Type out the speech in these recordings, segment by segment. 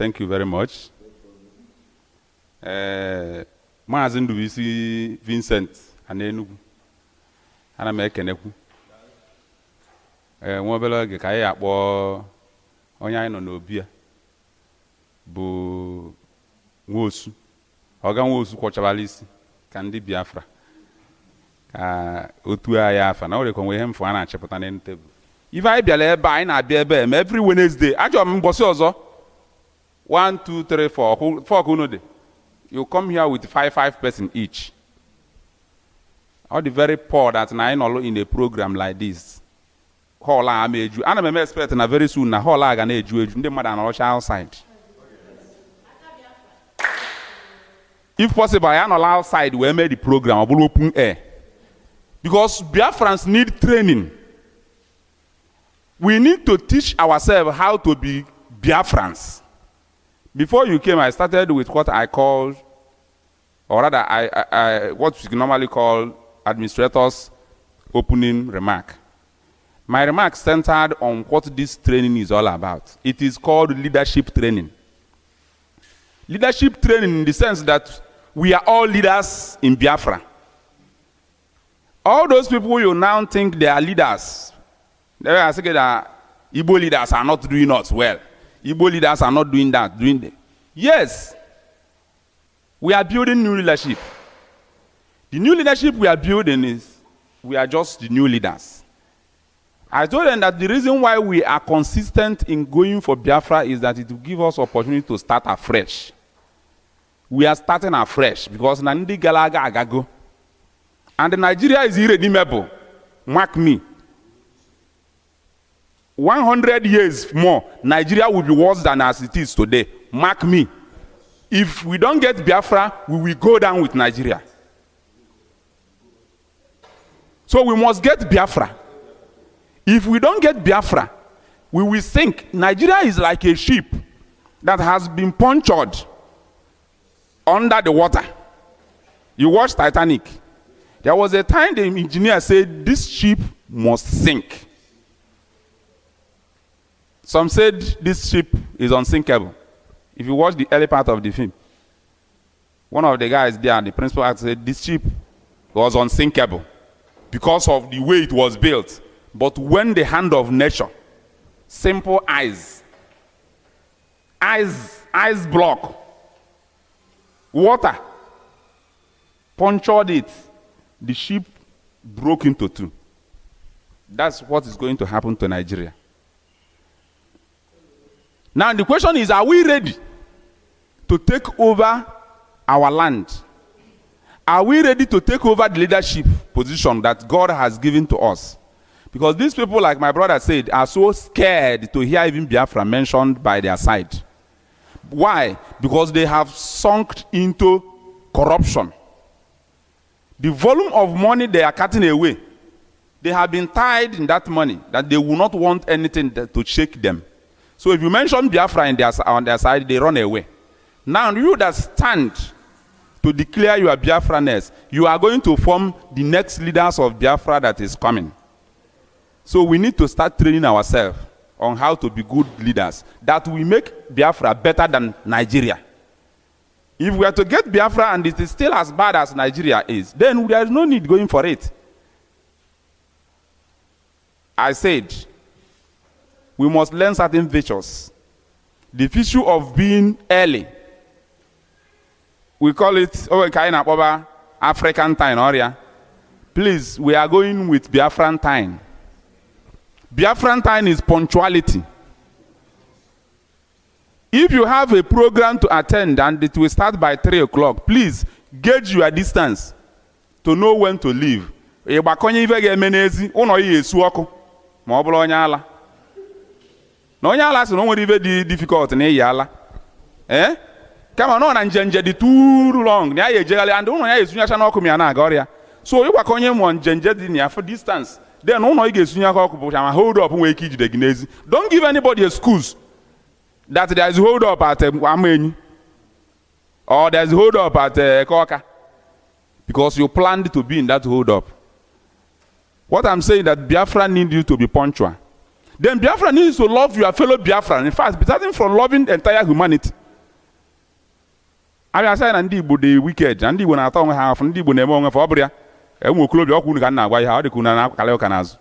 Thank you very much. Maazị Ndubisi Vincent Anenugu. Ana m ekenekwu. Nwa obere oge ka anyị akpọ onye anyị nọ n'obi a bụ Nwosu. Ọga Nwosu kwọchabala isi ka ndị Biafra. Ka otu anyị afa na ọrịa konwe ihe mfụ a na-achịpụta n'elu tebụl. Ife anyị bịara ebe anyị na-abịa ebe every Wednesday. Ajọ m mbọsị ọzọ. 1, 2, 3, 4. 4 kuno de. You come here with 5 person each. All the very poor that na in a program like this. Hall I am eju. And I'm expecting na very soon na hall I gonna eju. The mother and outside. If possible, I am outside. We made the program of open air. Because Biafrans need training. We need to teach ourselves how to be Biafrans. Before you came, I started with what I call, or rather, what we normally call administrators' opening remark. My remarks centered on what this training is all about. It is called leadership training. Leadership training in the sense that we are all leaders in Biafra. All those people you now think they are leaders, they are saying that Igbo leaders are not doing us well. Igbo leaders are not doing that, Yes, we are building new leadership. The new leadership we are building is, we are just the new leaders. I told them that the reason why we are consistent in going for Biafra is that it will give us opportunity to start afresh. We are starting afresh because Nandi Galaga Agago. And Nigeria is irredeemable. Mark me. 100 years more, Nigeria will be worse than as it is today. Mark me. If we don't get Biafra, we will go down with Nigeria. So we must get Biafra. If we don't get Biafra, we will sink. Nigeria is like a ship that has been punctured under the water. You watch Titanic. There was a time the engineer said, this ship must sink. Some said this ship is unsinkable. If you watch the early part of the film, one of the guys there, the principal actor, said this ship was unsinkable because of the way it was built. But when the hand of nature, simple ice block, water, punctured it, the ship broke into two. That's what is going to happen to Nigeria. Now the question is, are we ready to take over our land? Are we ready to take over the leadership position that God has given to us? Because these people, like my brother said, are so scared to hear even Biafra mentioned by their side. Why? Because they have sunk into corruption. The volume of money they are cutting away, they have been tied in that money that they will not want anything to shake them. So if you mention Biafra on their side, they run away. Now you that stand to declare your Biafraness, you are going to form the next leaders of Biafra that is coming. So we need to start training ourselves on how to be good leaders, that we make Biafra better than Nigeria. If we are to get Biafra and it is still as bad as Nigeria is, then there is no need going for it. I said, we must learn certain virtues. The virtue of being early. We call it African time. Please, we are going with Biafran time. Biafran time is punctuality. If you have a program to attend and it will start by 3 o'clock, please gauge your distance to know when to leave. No nyala so no nwere ibe di difficult na yala. Kama no na njenje di too long na ye jegali and uno ya esunya cha na oku mi na aga oria. So you kwakonye mo njenje di na for distance. Then uno ige esunya ka oku bo ma hold up nwe ike ijide ginezi. Don't give anybody excuse that there is hold up at Amenyi or there is hold up at Koka because you planned to be in that hold up. What I'm saying that Biafra need you to be punctual. then Biafra needs to love your fellow Biafran. In fact, starting from loving the entire humanity. I say and Igbo the wicked, and Igbo na atọ onwe ha afọ, ndị Igbo na-eme onwe fa ọbụrụ ya. Enwe okolobịa ọkwụ ka nna agwa ihe, ọ dị ka unu na-akala ụka n'azụ.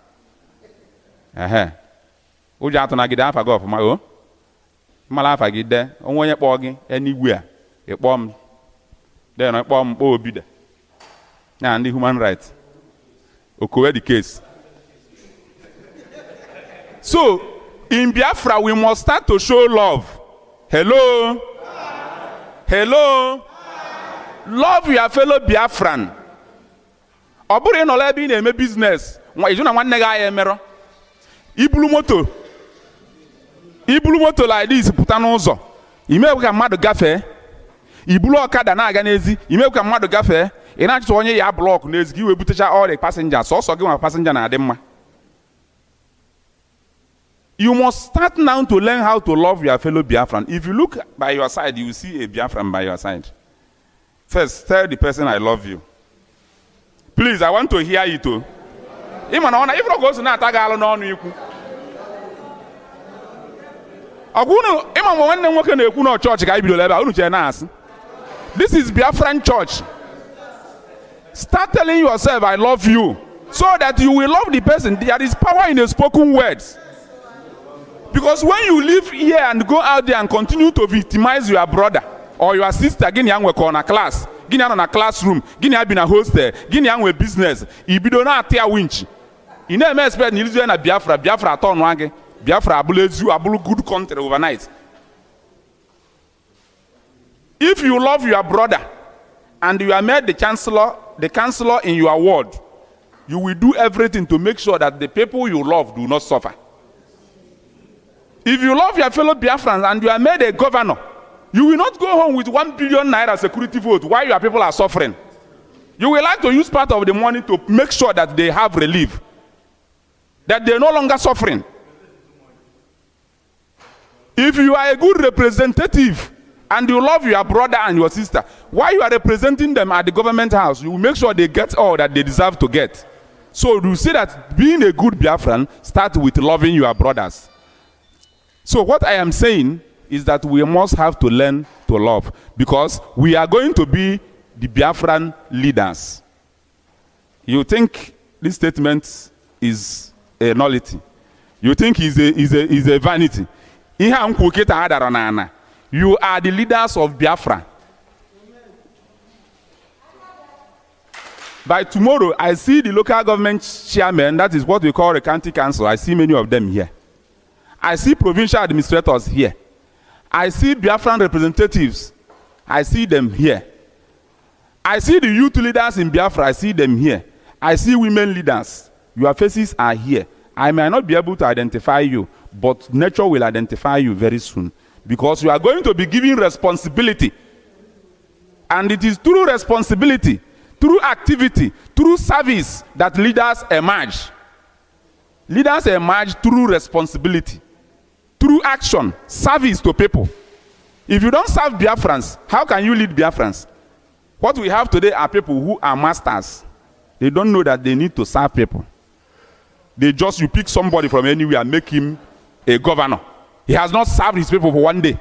Ụjọ atụ na gide afa gị ọfụma o. Mmala afa gị de, onwe onye kpọọ gị anywhere, ịkpọọ m. Then ịkpọọ m kpọọ Obida. Na ndị human rights. Okowe the case. So, in Biafra, we must start to show love. Hello? Hello? Love your fellow Biafran. Obure no lebi na eme business. Iju na nwanne ga ya emero. Ibulu moto like this pụta n'ụzọ. Imewe ka mmadụ gafee. Ibulu ọkada na-aga n'ezi. Imewe ka mmadụ gafee. Ị na-achọ onye ya block n'ezi gị wee butecha all the passengers. Sọsọ gị nwa passenger na-adị mma. You must start now to learn how to love your fellow Biafran. If you look by your side, you will see a Biafran by your side. First, tell the person I love you. Please, I want to hear you too. If you go to Natagalo, no, this is Biafran church. Start telling yourself, I love you, so that you will love the person. There is power in the spoken words. Because when you live here and go out there and continue to victimize your brother or your sister, gini yang we on a class, gini yang on a classroom, gini yang been a hostel, gini yang we business, ibido na atia winch. You never expect nilizo na Biafra turn wage, Biafra abulu good country overnight. If you love your brother and you are made the counselor in your ward, you will do everything to make sure that the people you love do not suffer. If you love your fellow Biafrans and you are made a governor, you will not go home with 1 billion naira security vote while your people are suffering. You will like to use part of the money to make sure that they have relief, that they are no longer suffering. If you are a good representative and you love your brother and your sister, while you are representing them at the government house, you will make sure they get all that they deserve to get. So you see that being a good Biafran starts with loving your brothers. So what I am saying is that we must have to learn to love, because we are going to be the Biafran leaders. You think this statement is a nullity? You think is a vanity? You are the leaders of Biafra. By tomorrow, I see the local government chairman, that is what we call a county council. I see many of them here. I see provincial administrators here. I see Biafran representatives. I see them here. I see the youth leaders in Biafra. I see them here. I see women leaders. Your faces are here. I may not be able to identify you, but nature will identify you very soon, because you are going to be given responsibility. And it is through responsibility, through activity, through service that leaders emerge. Leaders emerge through responsibility, through action, service to people. If you don't serve Biafrans, how can you lead Biafrans? What we have today are people who are masters. They don't know that they need to serve people. You pick somebody from anywhere and make him a governor. He has not served his people for one day.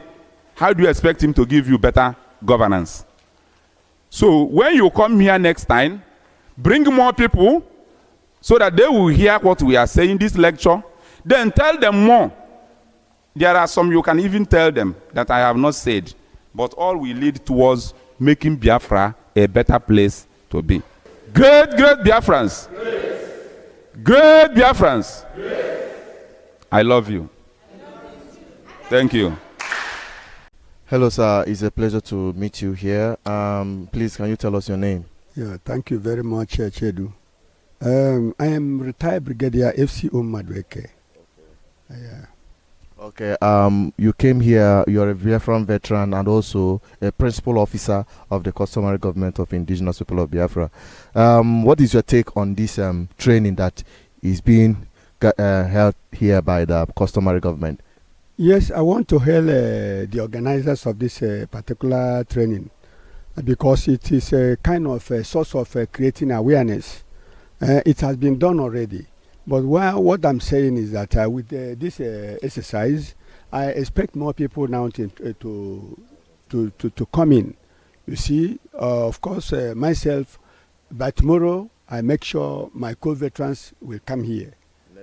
How do you expect him to give you better governance? So when you come here next time, bring more people so that they will hear what we are saying, this lecture. Then tell them more. There are some you can even tell them that I have not said, but all will lead towards making Biafra a better place to be. Great Biafrans. Great Biafrans. I love you. Thank you. Hello, sir. It's a pleasure to meet you here. Please, can you tell us your name? Yeah, thank you very much, Chedu. I am retired Brigadier FCO Madweke. Yeah. Okay, you came here, you're a Biafran veteran and also a principal officer of the customary government of Indigenous Peopleof Biafra. What is your take on this training that is being held here by the customary government? Yes, I want to hail the organizers of this particular training, because it is a kind of a source of creating awareness. It has been done already. But what I'm saying is that with this exercise, I expect more people now to come in. You see, of course, myself, by tomorrow, I make sure my co-veterans will come here.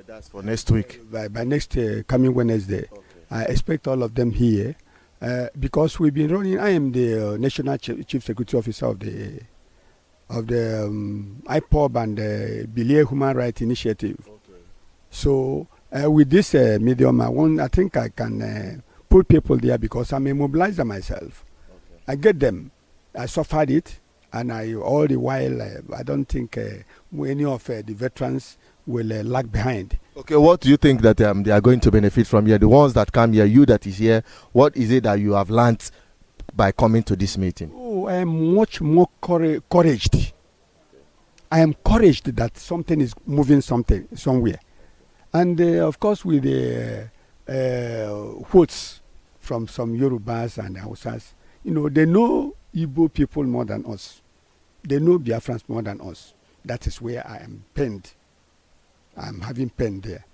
That's for next week. By next coming Wednesday. Okay. I expect all of them here because we've been running. I am the National Chief Security Officer of the IPOB and the Bilia Human Rights Initiative. Okay. So with this medium, I think I can put people there because I'm a mobilizer myself. Okay. I get them. I suffered it, and all the while I don't think any of the veterans will lag behind. Okay, what do you think that they are going to benefit from here? The ones that come here, you that is here, what is it that you have learned by coming to this meeting? Oh, I am much more encouraged. I am encouraged that something is moving somewhere. And of course with the quotes from some Yorubas and Hausas, they know Igbo people more than us. They know Biafrans more than us. That is where I am pained. I'm having pain there.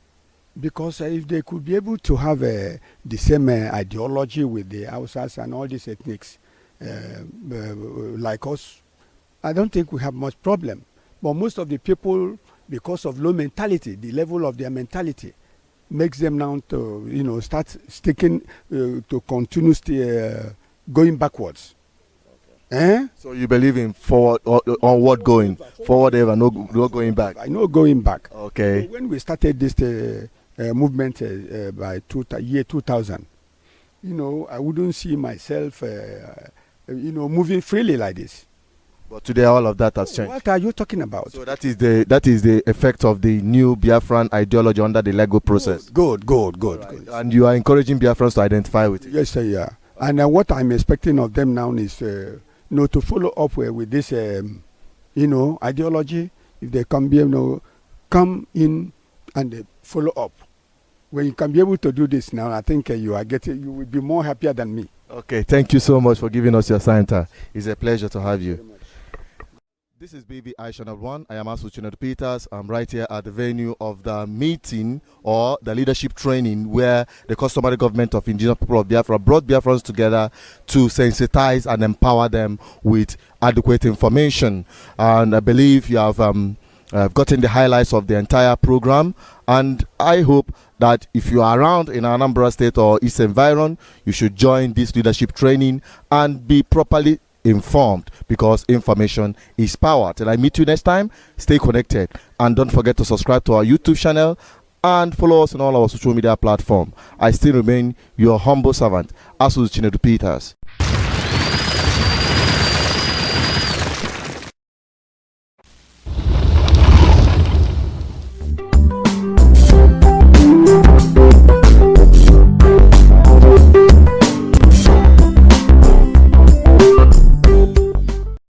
Because if they could be able to have the same ideology with the Hausas and all these ethnics like us, I don't think we have much problem. But most of the people, because of low mentality, the level of their mentality makes them now to, start sticking to continue going backwards. Eh? So you believe in forward or onward going, forward ever, no going back. I know going back. Okay. So when we started this movement by year 2000, I wouldn't see myself, moving freely like this. But today all of that has changed. What are you talking about? So that is the effect of the new Biafran ideology under the Lego process. Good. Right. And you are encouraging Biafrans to identify with it. Yes, sir. Yeah. And what I'm expecting of them now is, to follow up with this, ideology. If they can come in and follow up. When you can be able to do this now, I think you will be more happier than me. Okay, thank you so much for giving us your center. It's a pleasure to have you. This is BBI Channel 1. I am Asuchinadu Peters. I'm right here at the venue of the meeting or the leadership training where the customary government of Indigenous People of Biafra brought Biafrans together to sensitize and empower them with adequate information. And I believe you have gotten the highlights of the entire program. And I hope that if you are around in Anambra State or East Environ, you should join this leadership training and be properly informed, because information is power. Till I meet you next time, stay connected and don't forget to subscribe to our YouTube channel and follow us on all our social media platforms. I still remain your humble servant, Asuchinadu Peters.